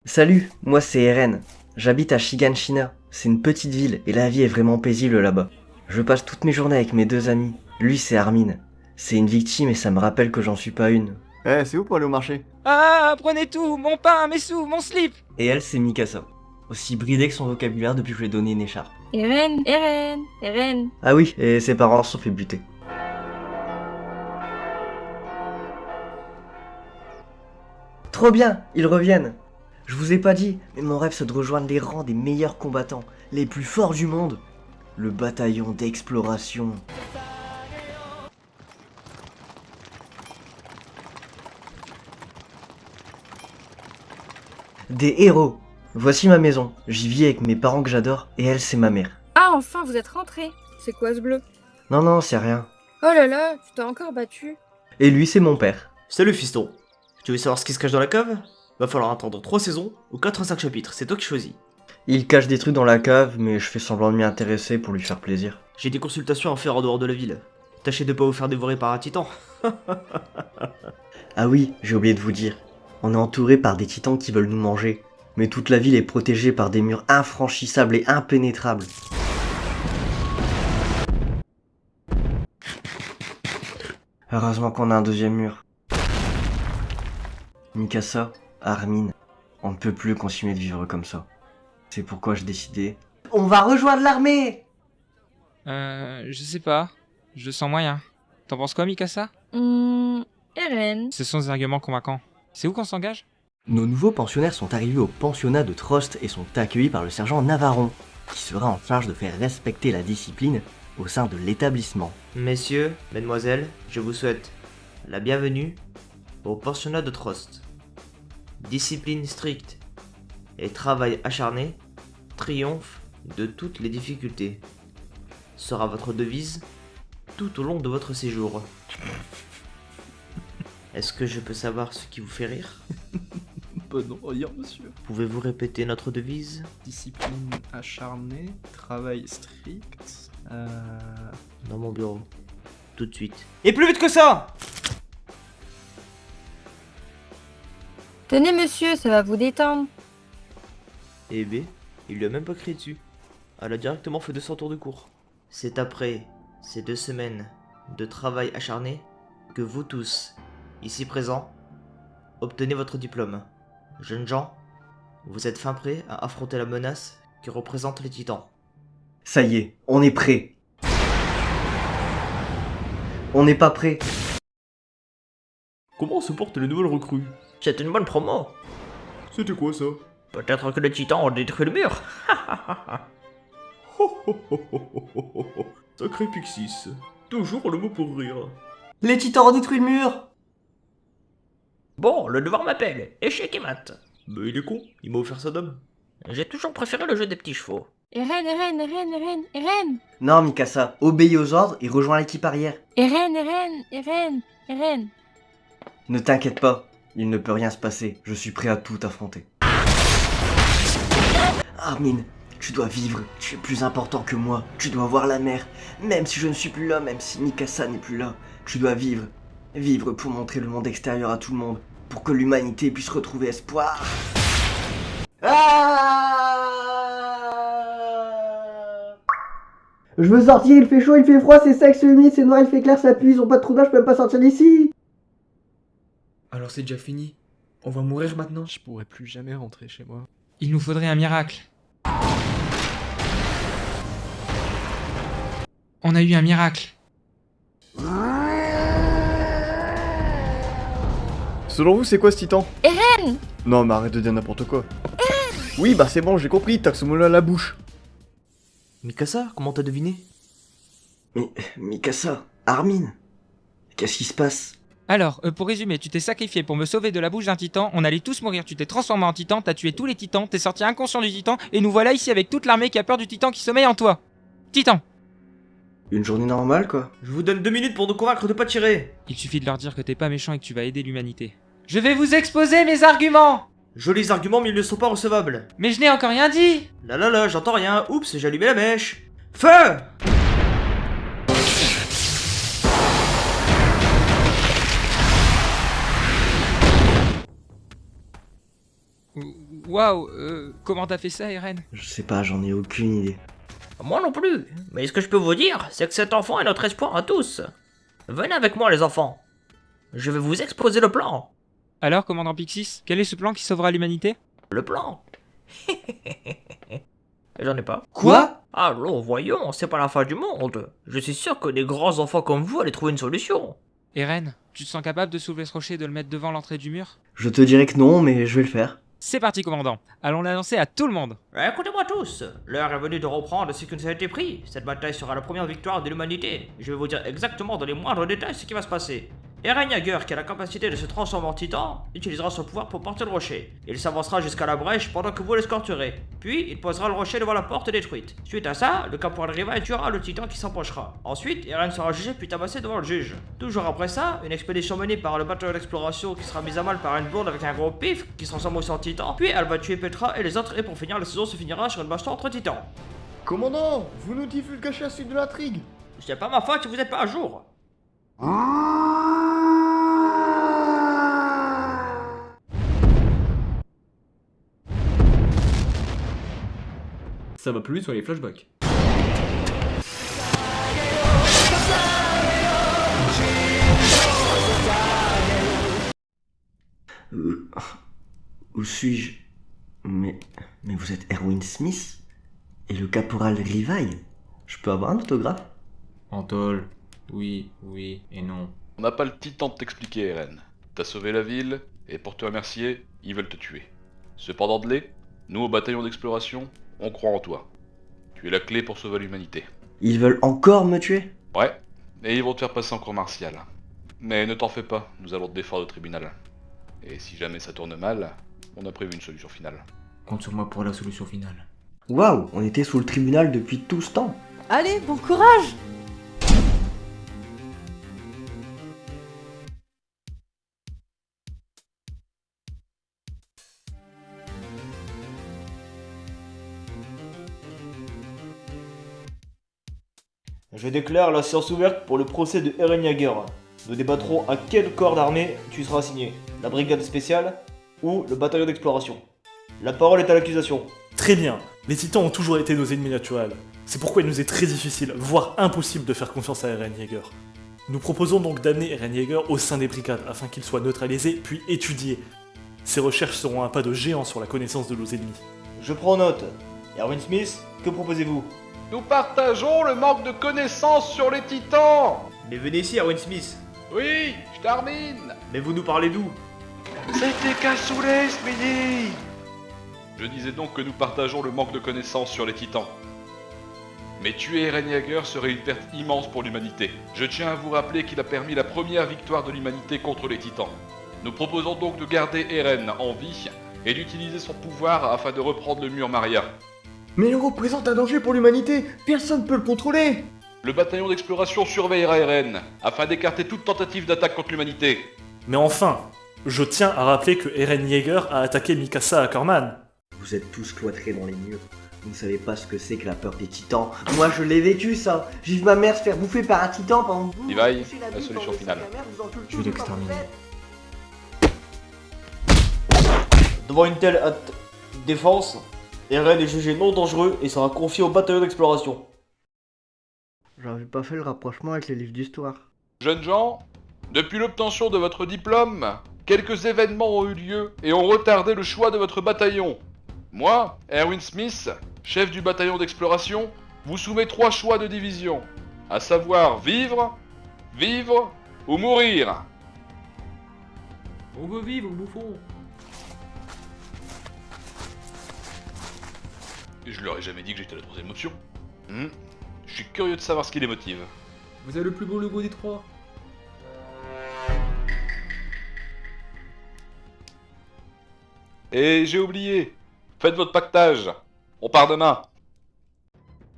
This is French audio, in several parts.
Salut, moi c'est Eren. J'habite à Shiganshina. C'est une petite ville et la vie est vraiment paisible là-bas. Je passe toutes mes journées avec mes deux amis. Lui c'est Armin. C'est une victime et ça me rappelle que j'en suis pas une. C'est où pour aller au marché? Ah, prenez tout, mon pain, mes sous, mon slip. Et elle c'est Mikasa. Aussi bridée que son vocabulaire depuis que je lui ai donné une écharpe. Eren, Eren, Eren. Ah oui, et ses parents se sont fait buter. Trop bien, ils reviennent. Je vous ai pas dit, mais mon rêve c'est de rejoindre les rangs des meilleurs combattants, les plus forts du monde. Le bataillon d'exploration. Des héros. Voici ma maison. J'y vis avec mes parents que j'adore, et elle c'est ma mère. Ah, enfin, vous êtes rentrés. C'est quoi ce bleu? Non, c'est rien. Oh là là, tu t'es encore battu. Et lui c'est mon père. Salut fiston. Tu veux savoir ce qui se cache dans la cave? Va falloir attendre 3 saisons ou 85 chapitres, c'est toi qui choisis. Il cache des trucs dans la cave, mais je fais semblant de m'y intéresser pour lui faire plaisir. J'ai des consultations à faire en dehors de la ville. Tâchez de pas vous faire dévorer par un titan. Ah oui, j'ai oublié de vous dire. On est entouré par des titans qui veulent nous manger. Mais toute la ville est protégée par des murs infranchissables et impénétrables. Heureusement qu'on a un deuxième mur. Mikasa, Armin, on ne peut plus continuer de vivre comme ça. C'est pourquoi j'ai décidé... On va rejoindre l'armée! Je sais pas. Je sens moyen. T'en penses quoi, Mikasa? Eren. Ce sont des arguments convaincants. C'est où qu'on s'engage? Nos nouveaux pensionnaires sont arrivés au pensionnat de Trost et sont accueillis par le sergent Navaron, qui sera en charge de faire respecter la discipline au sein de l'établissement. Messieurs, mesdemoiselles, je vous souhaite la bienvenue au pensionnat de Trost. Discipline stricte et travail acharné, triomphe de toutes les difficultés. Sera votre devise tout au long de votre séjour. Est-ce que je peux savoir ce qui vous fait rire? Non, rien, monsieur. Pouvez-vous répéter notre devise? Discipline acharnée, travail strict. Dans mon bureau. Tout de suite. Et plus vite que ça! Tenez, monsieur, ça va vous détendre. Eh B, il lui a même pas crié dessus. Elle a directement fait 200 tours de cours. C'est après ces 2 semaines de travail acharné que vous tous, ici présents, obtenez votre diplôme. Jeunes gens, vous êtes fin prêts à affronter la menace que représentent les titans. Ça y est, on est prêt. On n'est pas prêt. Comment se portent les nouvelles recrues? C'est une bonne promo. C'était quoi ça? Peut-être que les titans ont détruit le mur. Sacré Pixis. Toujours le mot pour rire. Les titans ont détruit le mur. Bon, le devoir m'appelle. Échec et mat. Mais il est con, il m'a offert sa dame. J'ai toujours préféré le jeu des petits chevaux. Eren, Eren, Eren, Eren, Eren. Non, Mikasa, obéis aux ordres et rejoins l'équipe arrière. Eren, Eren, Eren, Eren. Ne t'inquiète pas, il ne peut rien se passer. Je suis prêt à tout affronter. Armin, tu dois vivre. Tu es plus important que moi. Tu dois voir la mer. Même si je ne suis plus là, même si Mikasa n'est plus là, tu dois vivre. Vivre pour montrer le monde extérieur à tout le monde. Pour que l'humanité puisse retrouver espoir. Je veux sortir, il fait chaud, il fait froid, c'est sec, c'est humide, c'est noir, il fait clair, ça pue, ils ont pas de trou d'air, je peux même pas sortir d'ici. Alors c'est déjà fini. On va mourir maintenant. Je pourrais plus jamais rentrer chez moi. Il nous faudrait un miracle. On a eu un miracle. Selon vous, c'est quoi ce titan? Eren. Non, mais arrête de dire n'importe quoi. Oui, bah c'est bon, j'ai compris, t'as que ce mot-là à la bouche. Mikasa, comment t'as deviné? Mais, Mikasa, Armin, qu'est-ce qui se passe? Alors, pour résumer, tu t'es sacrifié pour me sauver de la bouche d'un titan, on allait tous mourir, tu t'es transformé en titan, t'as tué tous les titans, t'es sorti inconscient du titan, et nous voilà ici avec toute l'armée qui a peur du titan qui sommeille en toi. Titan! Une journée normale, quoi. Je vous donne 2 minutes pour nous convaincre de pas tirer. Il suffit de leur dire que t'es pas méchant et que tu vas aider l'humanité. Je vais vous exposer mes arguments! Jolis arguments, mais ils ne sont pas recevables. Mais je n'ai encore rien dit! Là, j'entends rien. Oups, j'ai allumé la mèche. Feu! Waouh, comment t'as fait ça, Eren? Je sais pas, j'en ai aucune idée. Moi non plus. Mais ce que je peux vous dire, c'est que cet enfant est notre espoir à tous. Venez avec moi les enfants. Je vais vous exposer le plan. Alors, commandant Pixis, quel est ce plan qui sauvera l'humanité? Le plan. J'en ai pas. Quoi? Allons, voyons, c'est pas la fin du monde. Je suis sûr que des grands enfants comme vous allez trouver une solution. Eren, tu te sens capable de soulever ce rocher et de le mettre devant l'entrée du mur? Je te dirais que non, mais je vais le faire. C'est parti, commandant. Allons l'annoncer à tout le monde. Écoutez-moi tous, l'heure est venue de reprendre ce qui nous a été pris. Cette bataille sera la première victoire de l'humanité. Je vais vous dire exactement dans les moindres détails ce qui va se passer. Eren Jaeger, qui a la capacité de se transformer en titan, utilisera son pouvoir pour porter le rocher. Il s'avancera jusqu'à la brèche pendant que vous l'escorterez. Puis, il posera le rocher devant la porte détruite. Suite à ça, le caporal Riva tuera le titan qui s'approchera. Ensuite, Eren sera jugé puis tabassé devant le juge. Toujours après ça, une expédition menée par le bataillon d'exploration qui sera mise à mal par une blonde avec un gros pif qui se transforme aussi en titan. Puis, elle va tuer Petra et les autres, et pour finir, la saison se finira sur une baston entre titans. Commandant, vous nous divulgachez la suite de l'intrigue. C'est pas ma faute si vous êtes pas à jour. Ça va plus vite sur les flashbacks. Où suis-je? Mais vous êtes Erwin Smith? Et le caporal Rivaille? Je peux avoir un autographe? Antol, oui et non. On n'a pas le petit temps de t'expliquer, Eren. T'as sauvé la ville, et pour te remercier, ils veulent te tuer. Cependant, Dlé, nous au bataillon d'exploration, on croit en toi. Tu es la clé pour sauver l'humanité. Ils veulent encore me tuer? Ouais, et ils vont te faire passer en cour martiale. Mais ne t'en fais pas, nous allons te défendre au tribunal. Et si jamais ça tourne mal, on a prévu une solution finale. Compte sur moi pour la solution finale. Waouh, on était sous le tribunal depuis tout ce temps. Allez, bon courage! Je déclare la séance ouverte pour le procès de Eren Jaeger. Nous débattrons à quel corps d'armée tu seras assigné, la brigade spéciale ou le bataillon d'exploration. La parole est à l'accusation. Très bien, les titans ont toujours été nos ennemis naturels. C'est pourquoi il nous est très difficile, voire impossible de faire confiance à Eren Jaeger. Nous proposons donc d'amener Eren Jaeger au sein des brigades afin qu'il soit neutralisé puis étudié. Ces recherches seront un pas de géant sur la connaissance de nos ennemis. Je prends note. Erwin Smith, que proposez-vous? Nous partageons le manque de connaissances sur les titans. Mais venez ici, Erwin Smith. Oui, je termine. Mais vous nous parlez d'où? C'était cassoulet, Speedy. Je disais donc que nous partageons le manque de connaissances sur les titans. Mais tuer Eren Jaeger serait une perte immense pour l'humanité. Je tiens à vous rappeler qu'il a permis la première victoire de l'humanité contre les titans. Nous proposons donc de garder Eren en vie et d'utiliser son pouvoir afin de reprendre le mur Maria. Mais il représente un danger pour l'humanité. Personne ne peut le contrôler. Le bataillon d'exploration surveillera Eren afin d'écarter toute tentative d'attaque contre l'humanité. Mais enfin, je tiens à rappeler que Eren Jaeger a attaqué Mikasa Ackerman. Vous êtes tous cloîtrés dans les murs. Vous ne savez pas ce que c'est que la peur des titans. Moi je l'ai vécu ça. J'ai vu ma mère se faire bouffer par un titan pendant que vous... Levi, touchez la bite, solution pendant finale. sa mère vous encule Je tous, vais comme l'exterminer. vous faites. Devant une telle défense, Eren est jugé non dangereux et sera confié au bataillon d'exploration. J'avais pas fait le rapprochement avec les livres d'histoire. Jeunes gens, depuis l'obtention de votre diplôme, quelques événements ont eu lieu et ont retardé le choix de votre bataillon. Moi, Erwin Smith, chef du bataillon d'exploration, vous soumets 3 choix de division, à savoir vivre, vivre ou mourir. On veut vivre, bouffon. Je leur ai jamais dit que j'étais la 3ème option. Je suis curieux de savoir ce qui les motive. Vous avez le plus beau logo des 3. Et j'ai oublié, faites votre pactage. On part demain.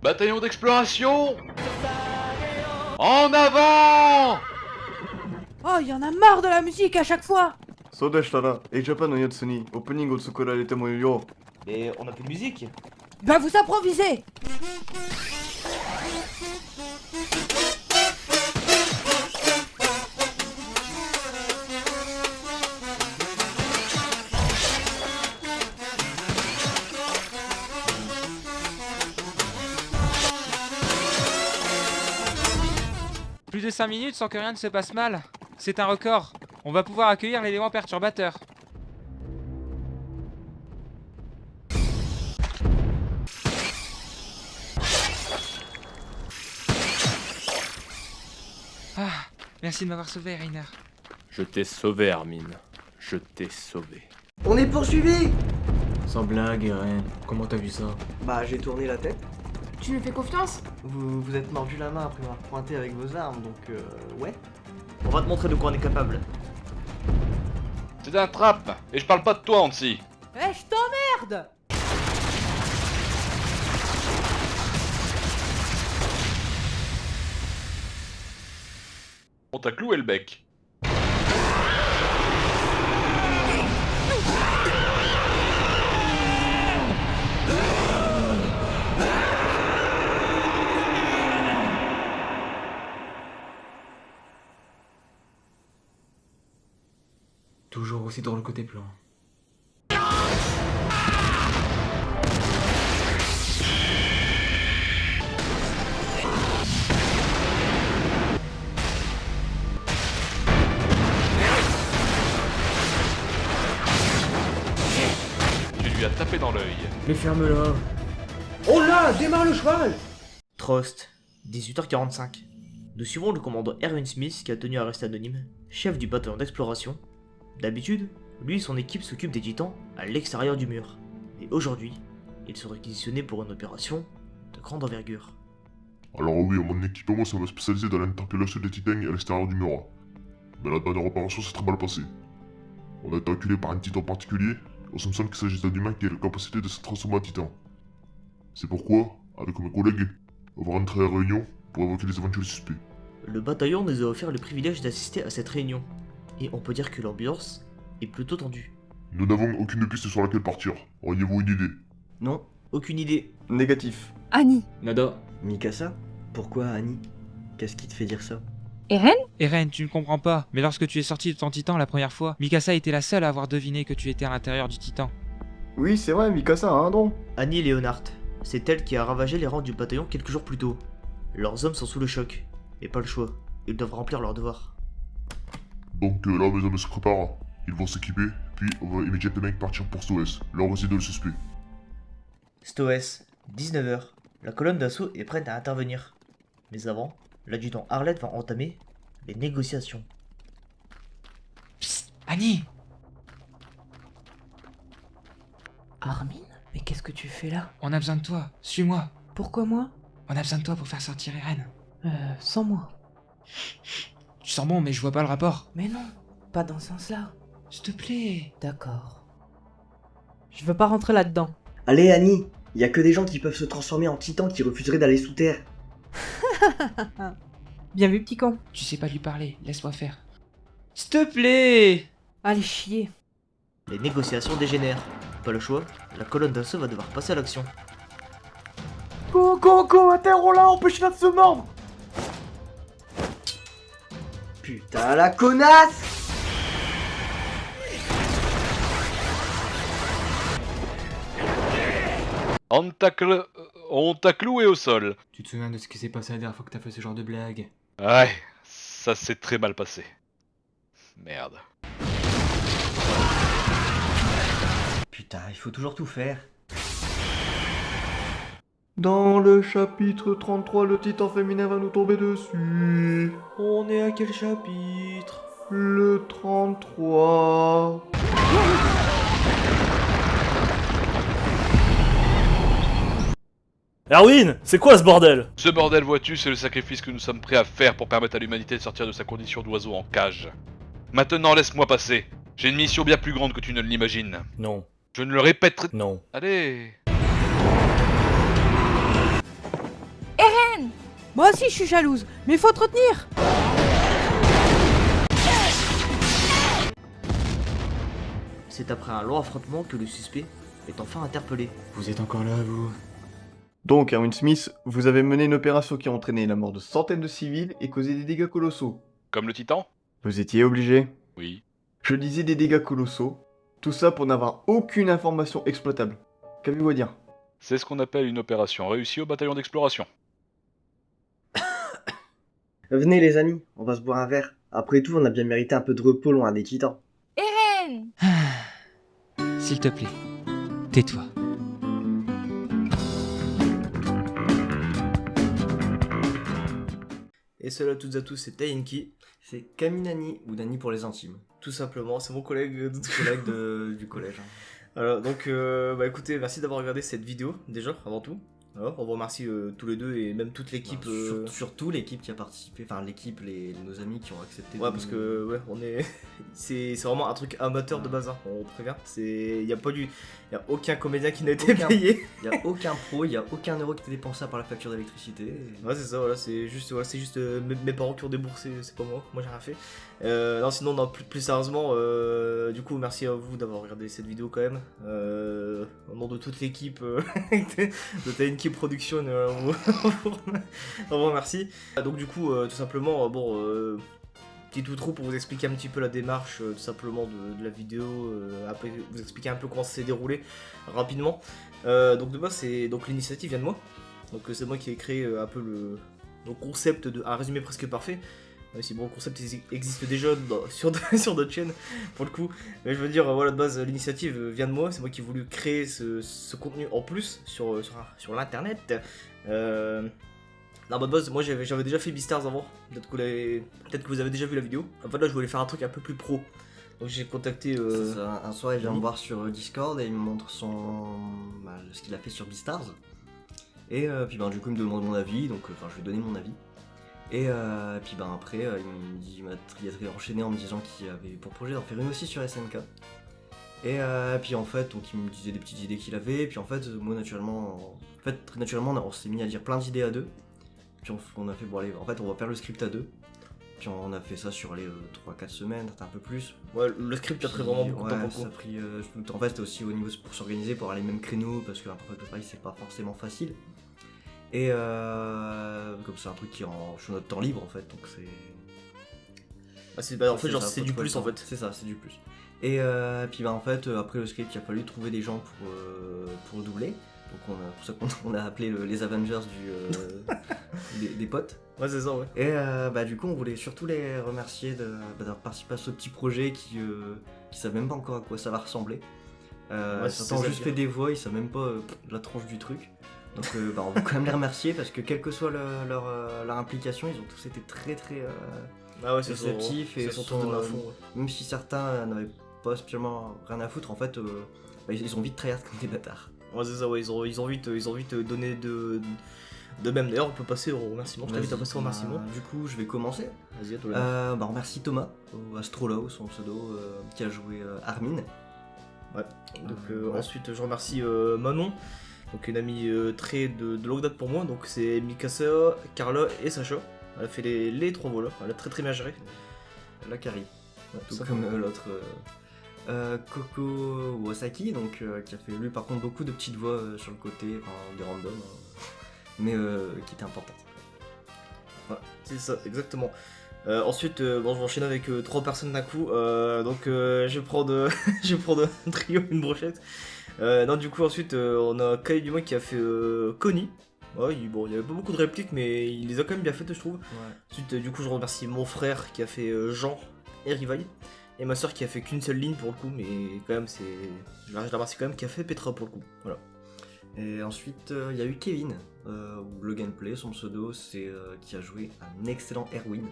Bataillon d'exploration, en avant! Oh, il y en a marre de la musique à chaque fois! そうでしたら、A-Japan のやつにオープニングを作られてもいいよ。 Mais on a plus de musique. Ben vous improvisez! de 5 minutes sans que rien ne se passe mal. C'est un record. On va pouvoir accueillir l'élément perturbateur. Ah, merci de m'avoir sauvé, Rainer. Je t'ai sauvé, Hermine. Je t'ai sauvé. On est poursuivis! Sans blague, Eren. Comment t'as vu ça? Bah, j'ai tourné la tête. Tu lui fais confiance? Vous êtes mordu la main après m'avoir pointé avec vos armes, donc ouais. On va te montrer de quoi on est capable. C'est un trap. Et je parle pas de toi, Hansi. Eh, je t'emmerde! On t'a cloué le bec. Toujours aussi drôle côté plan. Tu lui as tapé dans l'œil. Mais ferme-la. Oh là, démarre le cheval! Trost, 18h45. Nous suivons le commandant Erwin Smith qui a tenu à rester anonyme, chef du bataillon d'exploration. D'habitude, lui et son équipe s'occupent des titans à l'extérieur du mur. Et aujourd'hui, ils sont réquisitionnés pour une opération de grande envergure. Alors oui, mon équipement ça va spécialisé dans l'interpellation des titans à l'extérieur du mur. Mais la dernière opération s'est très mal passée. On a été acculé par un titan particulier, on soupçonne qu'il s'agit d'un humain qui a la capacité de se transformer en titan. C'est pourquoi, avec mes collègues, on va rentrer à réunion pour évoquer les éventuels suspects. Le bataillon nous a offert le privilège d'assister à cette réunion, et on peut dire que l'ambiance est plutôt tendue. Nous n'avons aucune piste sur laquelle partir. Auriez-vous une idée? Non. Aucune idée. Négatif. Annie. Nada. Mikasa? Pourquoi Annie? Qu'est-ce qui te fait dire ça? Eren? Eren, tu ne comprends pas, mais lorsque tu es sorti de ton titan la première fois, Mikasa était la seule à avoir deviné que tu étais à l'intérieur du titan. Oui, c'est vrai, Mikasa, hein, donc. Annie Leonhardt, c'est elle qui a ravagé les rangs du bataillon quelques jours plus tôt. Leurs hommes sont sous le choc, et pas le choix, ils doivent remplir leur devoir. Donc là, mes hommes se préparent. Ils vont s'équiper, puis on va immédiatement partir pour Stoes, là où réside le suspect. Stoes, 19h. La colonne d'assaut est prête à intervenir. Mais avant, l'adjudant Arlette va entamer les négociations. Psst, Annie! Armin? Mais qu'est-ce que tu fais là? On a besoin de toi, suis-moi. Pourquoi moi? On a besoin de toi pour faire sortir Eren. Sans moi. Tu sens bon, mais je vois pas le rapport. Mais non, pas dans ce sens-là. S'il te plaît. D'accord. Je veux pas rentrer là-dedans. Allez Annie, y a que des gens qui peuvent se transformer en titans qui refuseraient d'aller sous terre. Bien vu, petit con. Tu sais pas lui parler, laisse-moi faire. S'il te plaît! Allez chier. Les négociations dégénèrent. Pas le choix, la colonne d'assaut va devoir passer à l'action. Go, interromps-la, empêche-la de se mordre! Putain, la connasse! On t'a cloué au sol. Tu te souviens de ce qui s'est passé la dernière fois que t'as fait ce genre de blague? Ouais, ça s'est très mal passé. Merde. Putain, il faut toujours tout faire. Dans le chapitre 33, le titan féminin va nous tomber dessus. On est à quel chapitre? Le 33. Erwin, c'est quoi ce bordel? Ce bordel, vois-tu, c'est le sacrifice que nous sommes prêts à faire pour permettre à l'humanité de sortir de sa condition d'oiseau en cage. Maintenant, laisse-moi passer. J'ai une mission bien plus grande que tu ne l'imagines. Non. Je ne le répéterai... Non. Allez. Eren! Moi aussi je suis jalouse, mais faut te retenir! C'est après un long affrontement que le suspect est enfin interpellé. Vous êtes encore là, vous? Donc, Erwin Smith, vous avez mené une opération qui a entraîné la mort de centaines de civils et causé des dégâts colossaux. Comme le titan? Vous étiez obligé? Oui. Je disais des dégâts colossaux. Tout ça pour n'avoir aucune information exploitable. Qu'avez-vous à dire? C'est ce qu'on appelle une opération réussie au bataillon d'exploration. Venez les amis, on va se boire un verre. Après tout, on a bien mérité un peu de repos loin des titans. Eren! S'il te plaît, tais-toi. Et salut à toutes et à tous, c'est Tainki. C'est Kaminani, ou Nani pour les intimes. Tout simplement, c'est mon collègue Du collège. Alors, donc, écoutez, merci d'avoir regardé cette vidéo, déjà, avant tout. Alors, on vous remercie tous les deux et même toute l'équipe. Surtout l'équipe qui a participé, enfin l'équipe, nos amis qui ont accepté. Ouais, parce que, ouais, on est. c'est vraiment un truc amateur de base, hein, on prévient. Il y a aucun comédien qui n'a été payé. Il n'y a aucun pro, il n'y a aucun euro qui était dépensé par la facture d'électricité. Ouais, c'est ça, voilà, c'est juste mes parents qui ont déboursé, c'est pas moi j'ai rien fait. Non, sinon, non, plus sérieusement, du coup, merci à vous d'avoir regardé cette vidéo quand même. Au nom de toute l'équipe de Tainki Production, on vous remercie. Donc, du coup, tout simplement, petit outro pour vous expliquer un petit peu la démarche tout simplement de la vidéo, après vous expliquer un peu comment ça s'est déroulé rapidement. Donc de base, l'initiative vient de moi, donc c'est moi qui ai créé un peu le concept un résumé presque parfait. Si bon, le concept existe déjà sur d'autres chaînes pour le coup, mais je veux dire, voilà, de base l'initiative vient de moi, c'est moi qui ai voulu créer ce contenu en plus sur l'internet. Non, de base, moi j'avais déjà fait Beastars avant, peut-être que vous avez déjà vu la vidéo. En fait là je voulais faire un truc un peu plus pro, donc j'ai contacté... C'est ça. Un soir il vient me voir sur Discord et il me montre ce qu'il a fait sur Beastars. Et puis du coup il me demande mon avis, donc je lui ai donné mon avis. Et puis après il a enchaîné en me disant qu'il avait pour projet d'en faire une aussi sur SNK. Et puis en fait, donc il me disait des petites idées qu'il avait, et puis en fait, moi très naturellement on s'est mis à dire plein d'idées à deux. Puis on a fait, bon allez, en fait on va faire le script à deux. Puis on a fait ça sur les 3-4 semaines, peut-être un peu plus. Ouais, le script a pris vraiment beaucoup de temps pour ça a pris, en fait c'était aussi au niveau pour s'organiser, pour avoir les mêmes créneaux, parce qu'un projet de travail c'est pas forcément facile. Et comme c'est un truc qui est sur notre temps libre en fait, donc c'est... en fait genre c'est du plus en fait. C'est ça, c'est du plus. Et puis en fait, après le script, il a fallu trouver des gens pour le doubler. Donc pour ça qu'on a appelé les Avengers des potes. Ouais, c'est ça, ouais. Et du coup, on voulait surtout les remercier d'avoir participé à ce petit projet qui savent même pas encore à quoi ça va ressembler. Ils ont juste fait des voix, ils savent même pas la tronche du truc. Donc on veut quand même les remercier parce que quelle que soit leur implication, ils ont tous été très réceptifs et même si certains n'avaient pas spécialement rien à foutre, en fait ils ont vite tryhard comme des bâtards. Ouais, c'est ça, ouais, ils ont vite donné de même. D'ailleurs, on peut passer au remerciement. Je t'invite à passer au remerciement. Du coup, je vais commencer. Vas-y, à toi. On remercie Thomas, Astrolo, son pseudo, qui a joué Armin. Ouais. Donc ensuite, je remercie Manon, donc une amie très de longue date pour moi. Donc c'est Mikasa, Carla et Sacha. Elle a fait les trois voleurs. Elle a très bien géré. La Kari. Ouais, tout comme l'autre. Koko Wasaki, donc qui a fait lui par contre beaucoup de petites voix sur le côté, des randoms, mais qui étaient importantes. Ouais, c'est ça, exactement. Ensuite, je vais enchaîner avec 3 personnes d'un coup, donc je prends un trio, une brochette. Non, du coup, ensuite, on a Kai Dumas qui a fait Connie. Ouais, il y avait pas beaucoup de répliques, mais il les a quand même bien faites, je trouve. Ouais. Ensuite, du coup, je remercie mon frère qui a fait Jean et Rivaille. Et ma soeur qui a fait qu'une seule ligne pour le coup, mais quand même, je la remercie quand même, qui a fait Petra pour le coup. Voilà. Et ensuite, il y a eu Kevin, ou le gameplay, son pseudo, c'est qui a joué un excellent Erwin.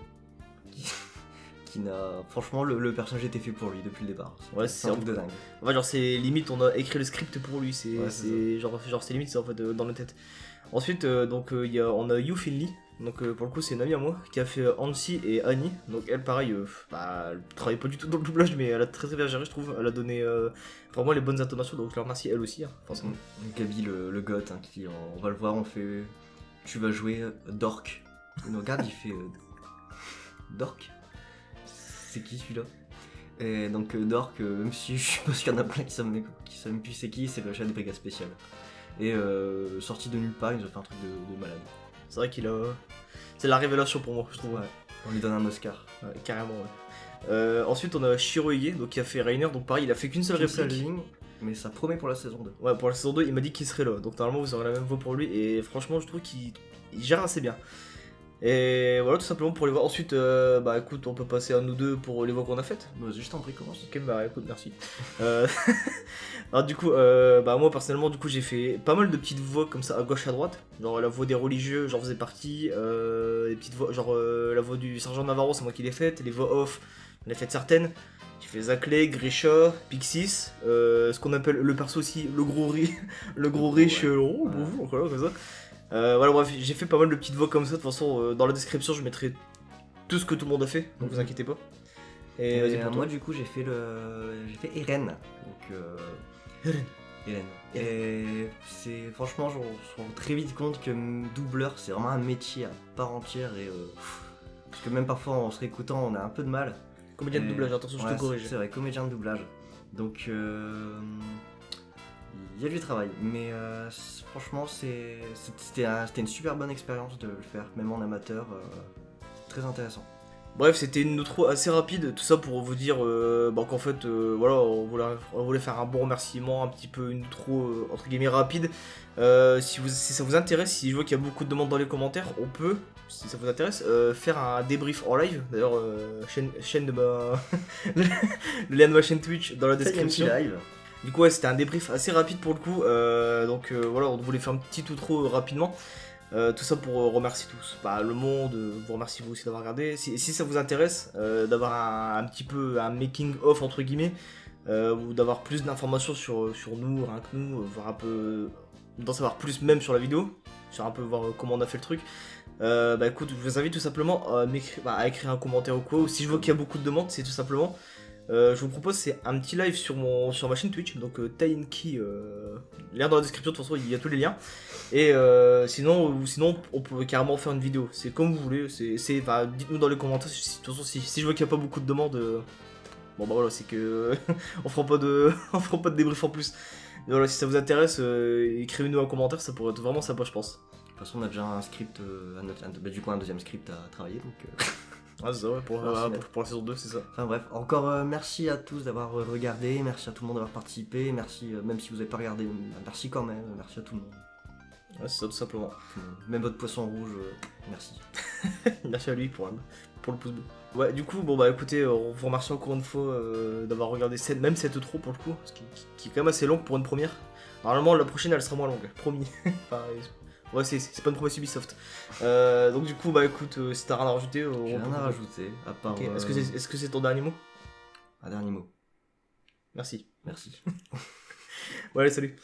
Qui n'a. Franchement, le personnage était fait pour lui depuis le départ. Ouais, c'est un truc de dingue. Ouais, genre, c'est limite, on a écrit le script pour lui, c'est limite, c'est en fait dans notre tête. Ensuite, on a Yu Finley. Donc pour le coup c'est une amie à moi qui a fait Hansi et Annie. Donc elle pareil, elle travaille pas du tout dans le doublage, mais elle a très bien géré, je trouve. Elle a donné vraiment les bonnes intonations, donc je la remercie elle aussi, hein, forcément. Gabi le goth, hein, qui on va le voir, on fait tu vas jouer Dork. Il nous regarde, il fait Dork, c'est qui celui-là? Et donc Dork, même si je pense qu'il y en a plein qui savent même plus c'est qui, c'est le chef des brigades spéciales. Et sorti de nulle part, il nous a fait un truc de malade. C'est vrai qu'il a... C'est la révélation pour moi, je trouve. Ouais. On lui donne un Oscar. Ouais, carrément, ouais. Ensuite, on a Shirohige, donc qui a fait Rainer. Donc pareil, il a fait qu'une seule réplique. Mais ça promet pour la saison 2. Ouais, pour la saison 2, il m'a dit qu'il serait là. Donc normalement, vous aurez la même voix pour lui. Et franchement, je trouve qu'il gère assez bien. Et voilà, tout simplement pour les voix. Ensuite, bah écoute, on peut passer à nous deux pour les voix qu'on a faites. Vas-y, je t'en prie, commence. Ok, bah écoute, merci. Alors du coup, bah moi personnellement, du coup, j'ai fait pas mal de petites voix comme ça à gauche à droite. Genre la voix des religieux, j'en faisais partie. Les petites voix, genre la voix du sergent Navarro, c'est moi qui l'ai faite. Les voix off, j'en ai fait certaines. J'ai fait Zaclay, Grisha, Pixis, ce qu'on appelle le perso aussi, le gros riz, le gros riche, oh bonjour, voilà, comme ça. Voilà, bref, j'ai fait pas mal de petites voix comme ça. De toute façon, dans la description, je mettrai tout ce que tout le monde a fait, donc vous inquiétez pas. Et vas-y, pour toi. Moi, du coup, j'ai fait Eren. Donc, Eren. Et c'est franchement, je me rends très vite compte que doubleur, c'est vraiment un métier à part entière. Et parce que même parfois, en se réécoutant, on a un peu de mal. Comédien de doublage, attention, je te corrige. C'est vrai, comédien de doublage. Donc, il y a du travail. Mais franchement, c'était une super bonne expérience de le faire, même en amateur. Très intéressant. Bref, c'était une outro assez rapide, tout ça pour vous dire qu'en fait, voilà, on voulait faire un bon remerciement, un petit peu une outro entre guillemets rapide. Si ça vous intéresse, si je vois qu'il y a beaucoup de demandes dans les commentaires, on peut, si ça vous intéresse, faire un débrief en live. D'ailleurs, chaîne de ma... le lien de ma chaîne Twitch dans la description. Live. Du coup, ouais, c'était un débrief assez rapide pour le coup. Donc voilà, on voulait faire un petit outro rapidement. Tout ça pour remercier tous, le monde, vous remercie vous aussi d'avoir regardé. Si ça vous intéresse, d'avoir un petit peu un making of entre guillemets, ou d'avoir plus d'informations sur nous, rien que nous, voir un peu, d'en savoir plus même sur la vidéo, sur un peu voir comment on a fait le truc. Écoute, je vous invite tout simplement à écrire un commentaire ou quoi, ou si je vois qu'il y a beaucoup de demandes, c'est tout simplement... je vous propose c'est un petit live sur ma chaîne Twitch, donc Tainki, lien dans la description, de toute façon il y a tous les liens. Et sinon on peut carrément faire une vidéo, c'est comme vous voulez, dites-nous dans les commentaires, de toute façon si je vois qu'il n'y a pas beaucoup de demandes, bon bah voilà, c'est que on fera pas de débrief en plus. Mais voilà, si ça vous intéresse, écrivez-nous un commentaire, ça pourrait être vraiment sympa je pense. De toute façon on a déjà un script, du coup un deuxième script à travailler donc... Ah c'est ça, ouais, pour la saison 2 c'est ça. Enfin bref, encore merci à tous d'avoir regardé, merci à tout le monde d'avoir participé, merci, même si vous n'avez pas regardé, merci quand même, merci à tout le monde. Ouais c'est ça tout simplement. Même votre poisson rouge, merci. Merci à lui pour le pouce bleu. Ouais du coup, bon bah écoutez, on vous remercie encore une fois d'avoir regardé même cette outro pour le coup, qui est quand même assez longue pour une première. Normalement la prochaine elle sera moins longue, promis. Ouais, c'est pas une promesse Ubisoft. Donc du coup, bah écoute, si t'as rien à rajouter... J'ai rien à rajouter, à part... Okay. Est-ce que c'est ton dernier mot? Un dernier mot. Merci. Merci. Bon allez, salut.